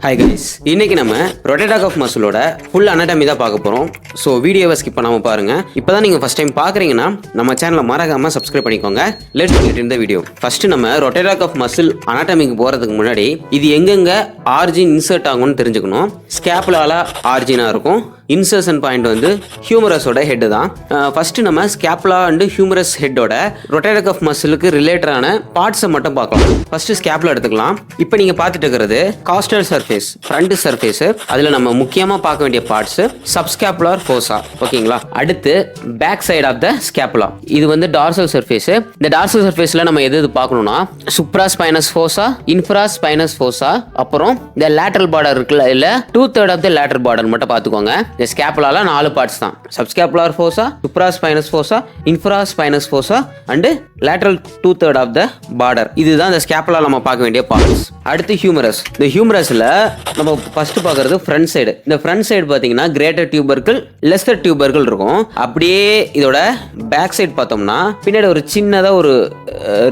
Hi guys, இன்னைக்கு நம்ம rotator cuff மசிலோட full anatomy தான் பார்க்க போகிறோம். ஸோ வீடியோவை ஸ்கிப் பண்ணாமல் பாருங்கள். இப்போ தான் நீங்கள் ஃபஸ்ட் டைம் பார்க்குறீங்கன்னா நம்ம சேனலை மறக்காமல் சப்ஸ்கிரைப் பண்ணிக்கோங்க. Let's get in the video. First நம்ம ரொட்டேட்டர் கஃப் மசில் அனாட்டமிக்கு போகிறதுக்கு முன்னாடி இது எங்கெங்கே ஆர்ஜின் இன்சர்ட் ஆகும்னு தெரிஞ்சுக்கணும். ஸ்கேப்புலால ஆர்ஜினாக இருக்கும். இன்சர்ஷன் பாயிண்ட் வந்து ஹியூமரஸோட ஹெட் தான். ஃபர்ஸ்ட் நம்ம ஸ்கேப்புலா அண்ட் ஹியூமரஸ் ஹெட்டோட ரொட்டேட்டர் கஃப் மசிலுக்கு ரிலேட்டடான பார்ட்ஸை மட்டும் பார்க்கலாம். ஃபர்ஸ்ட் ஸ்கேப்புலா எடுத்துக்கலாம். இப்போ நீங்க பார்த்துட்டு இருக்கிறது காஸ்டல் சர்ஃபேஸ், ஃப்ரண்ட் சர்ஃபேஸ். அதுல நம்ம முக்கியமா பார்க்க வேண்டிய பார்ட்ஸ் சப்ஸ்கேப்புலர் ஃபோசா. ஓகேங்களா? அடுத்து back side of the scapula. இது வந்து டார்சல் சர்ஃபேஸ். இந்த டார்சல் சர்ஃபேஸ்ல நம்ம எது பார்க்கணும்னா சுப்ராஸ்பைனஸ் ஃபோசா, இன்ஃப்ராஸ்பைனஸ் ஃபோசா, அப்புறம் இந்த லேட்டரல் பார்டர் இருக்குல்ல, இல்ல 2/3 ஆஃப் த லேட்டரல் பார்டர் மட்டும் பார்த்துக்கோங்க. இந்த ஸ்கேப்புலால 4 பார்ட்ஸ் தான். Subscapular fossa, supraspinous fossa, infraspinous fossa and lateral 2/3 of the border. இதுதான் இந்த ஸ்கேப்புலால நம்ம பார்க்க வேண்டிய பார்ட்ஸ். அடுத்து ஹியூமரஸ். இந்த ஹியூமரஸ்ல நம்ம ஃபர்ஸ்ட் பார்க்கறது ஃப்ரண்ட் சைடு. இந்த ஃப்ரண்ட் சைடு பார்த்தீங்கன்னா கிரேட்டர் டியூபர்கள், லெஸ்ஸர் டியூபர்கள் இருக்கும். அப்படியே இதோட பேக் சைடு பார்த்தோம்னா பின்னாடி ஒரு சின்னதா ஒரு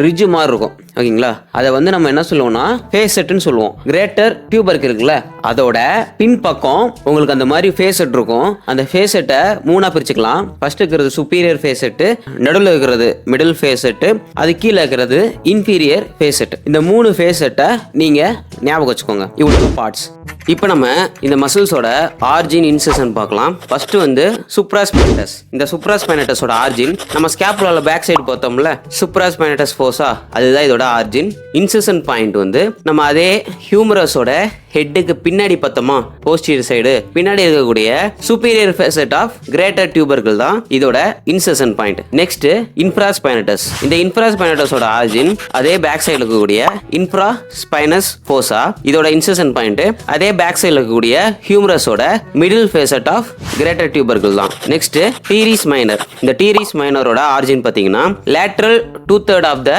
ரிட்ஜ் மாதிரி இருக்கும். ஓகேங்களா? அதை வந்து நம்ம என்ன சொல்லுவோம்னா ஃபேசெட்னு சொல்லுவோம். கிரேட்டர் டியூபர்க் இருக்குல்ல, அதோட பின் பக்கம் உங்களுக்கு அந்த மாதிரி ஃபேசெட் இருக்கும். அந்த ஃபேசெட்டை 3ஆ பிரிச்சுக்கலாம். ஃபர்ஸ்ட் இருக்கிறது சுப்பீரியர் ஃபேசெட், நடுவில் இருக்கிறது மிடில் ஃபேசெட், அது கீழே இருக்கிறது இன்ஃபீரியர் ஃபேசெட். இந்த 3 ஃபேசெட்டை நீங்க ஞாபகம் வச்சுக்கோங்க. இவ்வளவு பார்ட்ஸ். இப்போ நம்ம இந்த மசில்ஸோட ஆர்ஜின் இன்சர்ஷன் பார்க்கலாம். ஃபர்ஸ்ட் வந்து சுப்ராஸ்பைனட்டஸ். இந்த சுப்ராஸ்பைனட்டஸோட ஆர்ஜின் நம்ம ஸ்கேப்புலால பேக் சைடு பார்த்தோம்ல, சுப்ராஸ்பைனட்டஸ் ஃபோசா, அதுதான் இதோட ஆர்ஜின். இன்சர்ஷன் பாயிண்ட் வந்து நம்ம அதே ஹியூமரஸோட ஹெட்டுக்கு பின்னாடி பார்த்தோமா, போஸ்டீரியர் சைடு பின்னாடி இருக்கக்கூடிய superior facet of greater tubercle தான் இதோட இன்சர்ஷன் பாயிண்ட். Next infraspinatus. இந்த இன்ஃப்ராஸ்பைனட்டஸோட ஆர்ஜின் அதே பேக் சைடு இருக்கக்கூடிய இன்ஃப்ராஸ்பைனஸ் ஃபோசா, இதோட இன்சர்ஷன் பாயிண்ட் அதே பேக் சைடுல இருக்கக்கூடிய ஹியூமரஸோட middle facet of greater tubercle தான். Next teres minor. இந்த டீரிஸ் மைனரோட ஆர்ஜின் பார்த்தீங்கன்னா லேட்டரல் 2/3 ஆஃப் த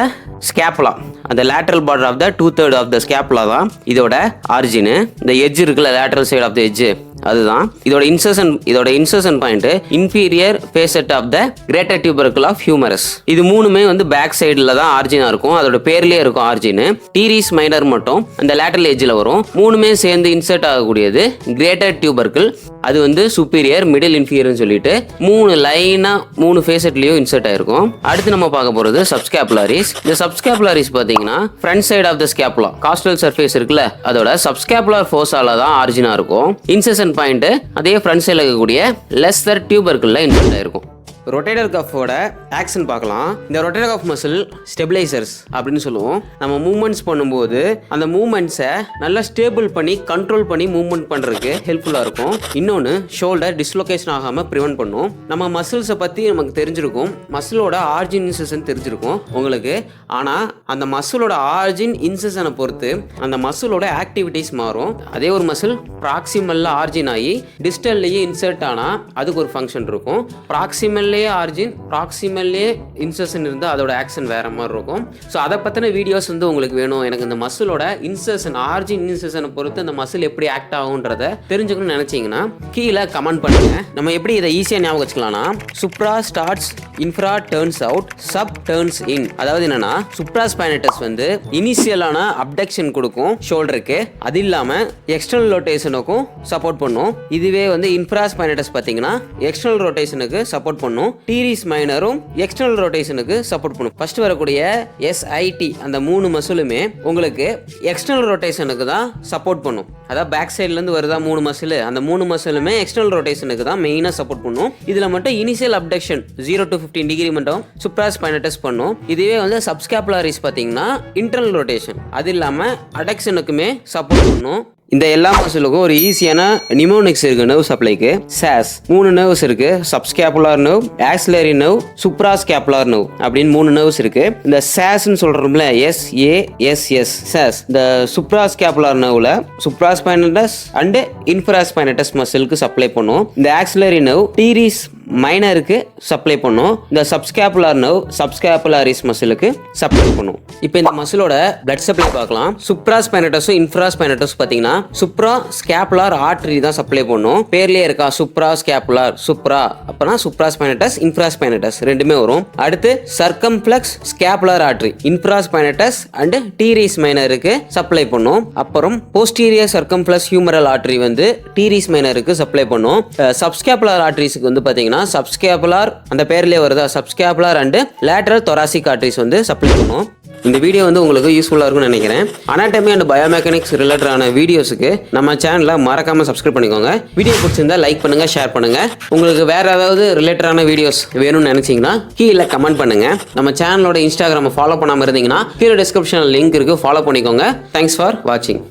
ஸ்கேப்புலா. அந்த lateral border of the 2/3 of the scapula தான் இதோட ஆர்ஜின். இந்த எட்ஜ் இருக்குல்ல, lateral side of the edge, அதுதான் இதோட insertion point inferior facet of the greater tubercle of humerus. இது மூணுமே வந்து பேக் சைடுல தான் ஆர்ஜினா இருக்கும். அதோட பேர்லயே இருக்கும் ஆர்ஜின். டீரிஸ் மைனர் மட்டும் அந்த லேட்டரல் எட்ஜ்ல வரும். மூணுமே சேர்ந்து இன்சர்ட் ஆகக்கூடியது கிரேட்டர் டியூபர்கிள். அது வந்து சுப்பீரியர், மிடில், இன்ஃபீரியர்னு சொல்லிட்டு 3 லைனா 3 ஃபேசெட்லயும் இன்சர்ட் ஆயிருக்கும். அடுத்து நம்ம பார்க்க போறது சப்ஸ்கேப்புலாரிஸ். இந்த சப்ஸ்கேப்புலாரிஸ் பாத்தீங்கன்னா front side of the scapula, costal surface இருக்குல்ல, அதோட சப்ஸ்கேப்புலர் ஃபோசால தான் ஆர்ஜினா இருக்கும். இன்சர்ஷன் பாயிண்ட் அதே ஃப்ரண்ட் சைடுல இருக்கக்கூடிய லெஸ்ஸர் டியூபர்க்குள்ள இன்சர்ட் ஆயிருக்கும். ரொட்டேட்டர் கஃபோட ஆக்ஷன் பார்க்கலாம். இந்த ரொட்டேட்டர் கஃப் மசில் ஸ்டெபிளைசர்ஸ் அப்படின்னு சொல்லுவோம். நம்ம மூவ்மெண்ட்ஸ் பண்ணும்போது அந்த மூவ்மெண்ட்ஸை நல்லா ஸ்டேபிள் பண்ணி கண்ட்ரோல் பண்ணி மூவ்மெண்ட் பண்ணுறதுக்கு ஹெல்ப்ஃபுல்லாக இருக்கும். இன்னொன்று ஷோல்டர் டிஸ்லொகேஷன் ஆகாமல் ப்ரிவென்ட் பண்ணும். நம்ம மசில்ஸை பற்றி நமக்கு தெரிஞ்சிருக்கும், மசிலோட ஆர்ஜின் இன்சர்ஷன் தெரிஞ்சிருக்கும் உங்களுக்கு. ஆனால் அந்த மசிலோட ஆர்ஜின் இன்சர்ஷனை பொறுத்து அந்த மசிலோட ஆக்டிவிட்டிஸ் மாறும். அதே ஒரு மசில் ப்ராக்சிமல்ல ஆர்ஜின் ஆகி டிஸ்டல்லையே இன்சர்ட் ஆனால் அதுக்கு ஒரு ஃபங்க்ஷன் இருக்கும். ப்ராக்சிமல்ல ஆர்ஜின், ப்ராக்சிமல்லே இன்சர்ஷன் இருந்தால் அதோட ஆக்ஷன் வேற மாதிரி இருக்கும். ஸோ அதை பற்றின வீடியோஸ் வந்து உங்களுக்கு வேணும். எனக்கு இந்த மசிலோட இன்சர்ஷன், ஆர்ஜின் இன்சர்ஷனை பொறுத்து அந்த மசில் எப்படி ஆக்ட் ஆகுன்றத தெரிஞ்சுக்கணும்னு நினைச்சீங்கன்னா கீழே கமெண்ட் பண்ணுங்க. நம்ம எப்படி இதை ஈஸியாக ஞாபகம் வச்சுக்கலாம்னா, supra starts, infra turns out, sub turns in. அதாவது என்னன்னா சுப்ராஸ்பைனட்டஸ் வந்து இனிஷியலான அப்டக்ஷன் கொடுக்கும் ஷோல்டருக்கு, அது இல்லாமல் எக்ஸ்டர்னல் ரொட்டேஷனுக்கும் சப்போர்ட் பண்ணும். இதுவே வந்து இன்ஃப்ராஸ்பைனட்டஸ் பார்த்தீங்கன்னா எக்ஸ்டர்னல் ரொட்டேஷனுக்கு சப்போர்ட் பண்ணும். டீரிஸ் மைனரும் எக்ஸ்டர்னல் ரொட்டேஷனுக்கு சப்போர்ட் பண்ணும். ஃபர்ஸ்ட் வரக்கூடிய எஸ்ஐடி அந்த 3 மசிலுமே உங்களுக்கு எக்ஸ்டர்னல் ரொட்டேஷனுக்கு தான் சப்போர்ட் பண்ணும். அதாவது பேக் சைட்ல இருந்து வருதா 3 மசில், அந்த 3 மசிலுமே எக்ஸ்டர்னல் ரொட்டேஷனுக்கு தான் மெயினா சப்போர்ட் பண்ணும். இதுல மட்டும் இனிஷியல் அப்டக்ஷன் 0 to 15 டிகிரி மட்டும் சுப்ராஸ்பைனட்டஸ் பண்ணும். இதுவே வந்து சப்ஸ்கேப்புலாரிஸ் பாத்தீங்கன்னா இன்டர்னல் ரொட்டேஷன், அது இல்லாம அடக்ஷனுக்குமே சப்போர்ட் பண்ணும். இந்த எல்லா மசிலுக்கும் ஒரு ஈஸியான நிமோனிக்ஸ் இருக்கு. நர்வ் சப்ளைக்கு சாஸ் 3 நர்வ்ஸ் இருக்கு. Subscapular nerve, auxiliary nerve, சுப்ராஸ்கேப்புலார் nerve அப்படின்னு 3 நர்வ்ஸ் இருக்கு. இந்த சாஸ்ன்னு சொல்றோம்ல, SASS சாஸ், இந்த சுப்ராஸ்கேப்புலார் நர்வ்ல சுப்ராஸ்பைனட்டஸ் அண்ட் இன்ஃப்ராஸ்பைனட்டஸ் மசிலுக்கு சப்ளை பண்ணும். இந்த ஆக்சிலரி நர்வ் டீரிஸ் மைனருக்கு சப்ளை பண்ணும். இந்த சப்ஸ்கேப்புலர் நர்வ் சப்ஸ்கேப்புலாரிஸ் மசிலுக்கு சப்ளை பண்ணும். இப்போ இந்த மசிலோட பிளட் சப்ளை பார்க்கலாம். சுப்ராஸ்பைனட்டஸும் இன்ஃப்ராஸ்பைனட்டஸ் பார்த்தீங்கன்னா சுப்ரா ஸ்கேப்புலார் ஆர்டரி தான் சப்ளை பண்ணும். பேர்லயே இருக்கா சுப்ரா ஸ்கேப்புலார், சுப்ரா அப்பனா சுப்ராஸ்பைனட்டஸ் இன்ஃப்ராஸ்பைனட்டஸ் ரெண்டுமே வரும். அடுத்து circumflex scapular artery இன்ஃப்ராஸ்பைனட்டஸ் and டீரிஸ் மைனருக்கு supply பண்ணும். அப்புறம் போஸ்டீரியர் சர்க்கம்ஃப்ளெக்ஸ் ஹியூமரல் ஆர்டரி வந்து டீரிஸ் மைனருக்கு சப்ளை பண்ணும். சப்ஸ்கேப்புலார் ஆர்டரிஸ்க்கு வந்து பார்த்தீங்கன்னா சப்ஸ்கேப்புலார் அந்த பேர்லயே வருதா subscapular and lateral thoracic arteries வந்து சப்ளை பண்ணும். இந்த வீடியோ வந்து உங்களுக்கு யூஸ்ஃபுல்லாக இருக்கும்னு நினைக்கிறேன். அனாட்டமி அண்ட் பயோமெக்கானிக்ஸ் ரிலேட்டடான வீடியோஸுக்கு நம்ம சேனலை மறக்காம சப்ஸ்கிரைப் பண்ணிக்கோங்க. வீடியோ பிடிச்சிருந்தா லைக் பண்ணுங்க, ஷேர் பண்ணுங்க. உங்களுக்கு வேற ஏதாவது ரிலேட்டடான வீடியோஸ் வேணும்னு நினைச்சீங்கன்னா கீழே கமெண்ட் பண்ணுங்க. நம்ம சேனலோட இன்ஸ்டாகிராமை ஃபாலோ பண்ணாமல் இருந்தீங்கன்னா கீழே டிஸ்கிரிப்ஷனில் லிங்க் இருக்கு, ஃபாலோ பண்ணிக்கோங்க. தேங்க்ஸ் ஃபார் வாட்சிங்.